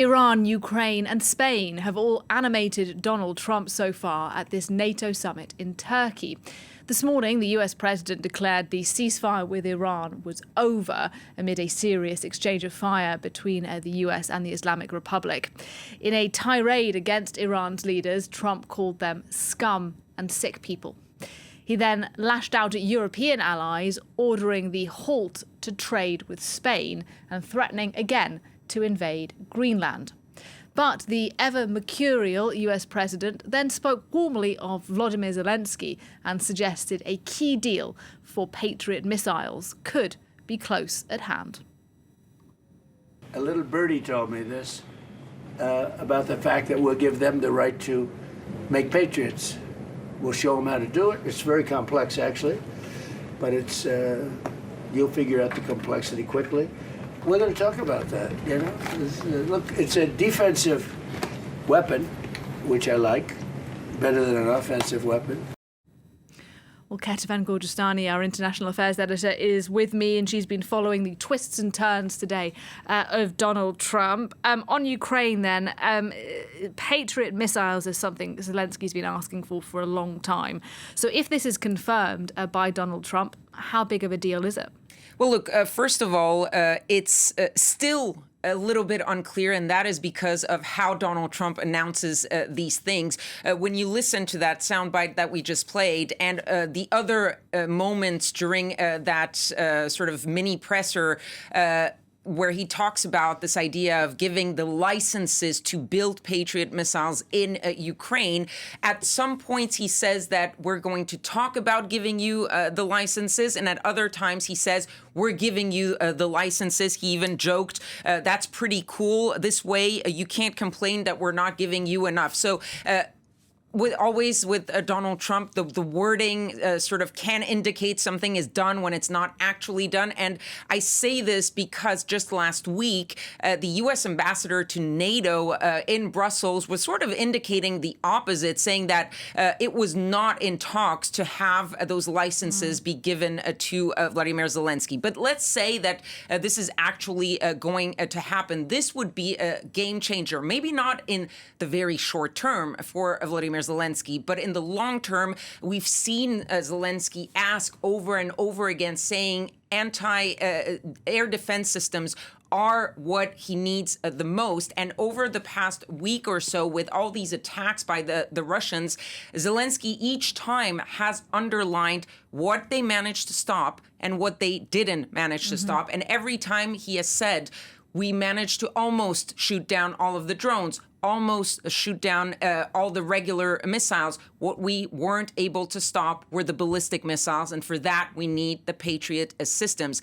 Iran, Ukraine and Spain have all animated Donald Trump so far at this NATO summit in Turkey. This morning, the US president declared the ceasefire with Iran was over amid a serious exchange of fire between the US and the Islamic Republic. In a tirade against Iran's leaders, Trump called them scum and sick people. He then lashed out at European allies, ordering the halt to trade with Spain and threatening again to invade Greenland. But the ever-mercurial US president then spoke warmly of Volodymyr Zelensky and suggested a key deal for Patriot missiles could be close at hand. A little birdie told me this, about the fact that we'll give them the right to make Patriots. We'll show them how to do it. It's very complex, actually, but it's you'll figure out the complexity quickly. We're going to talk about that, you know. Look, it's a defensive weapon, which I like, better than an offensive weapon. Well, Kethevane Gorjestani, our international affairs editor, is with me, and she's been following the twists and turns today of Donald Trump. On Ukraine, then, Patriot missiles is something Zelensky's been asking for a long time. So if this is confirmed by Donald Trump, how big of a deal is it? Well, look, first of all, it's still a little bit unclear, and that is because of how Donald Trump announces these things. When you listen to that soundbite that we just played and the other moments during that sort of mini presser where he talks about this idea of giving the licenses to build Patriot missiles in Ukraine. At some points, he says that we're going to talk about giving you the licenses. And at other times, he says, we're giving you the licenses. He even joked, that's pretty cool. This way, you can't complain that we're not giving you enough. So always with Donald Trump, the wording sort of can indicate something is done when it's not actually done. And I say this because just last week, the U.S. ambassador to NATO in Brussels was sort of indicating the opposite, saying that it was not in talks to have those licenses be given to Volodymyr Zelensky. But let's say that this is actually going to happen. This would be a game changer, maybe not in the very short term for Volodymyr Zelensky, but in the long term, we've seen Zelensky ask over and over again, saying anti-air defense systems are what he needs the most. And over the past week or so, with all these attacks by the Russians, Zelensky each time has underlined what they managed to stop and what they didn't manage to stop. And every time he has said, we managed to almost shoot down all of the drones, almost shoot down all the regular missiles. What we weren't able to stop were the ballistic missiles, and for that, we need the Patriot systems.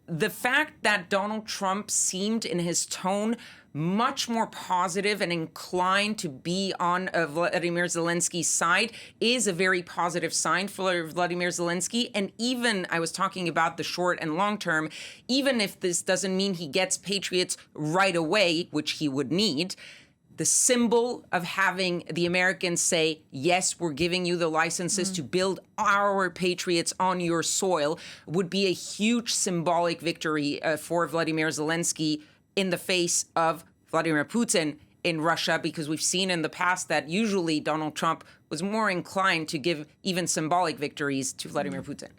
The fact that Donald Trump seemed in his tone much more positive and inclined to be on Volodymyr Zelensky's side is a very positive sign for Volodymyr Zelensky. And even, I was talking about the short and long term, even if this doesn't mean he gets Patriots right away, which he would need, the symbol of having the Americans say, yes, we're giving you the licenses to build our Patriots on your soil would be a huge symbolic victory for Volodymyr Zelensky in the face of Vladimir Putin in Russia, because we've seen in the past that usually Donald Trump was more inclined to give even symbolic victories to Vladimir Putin.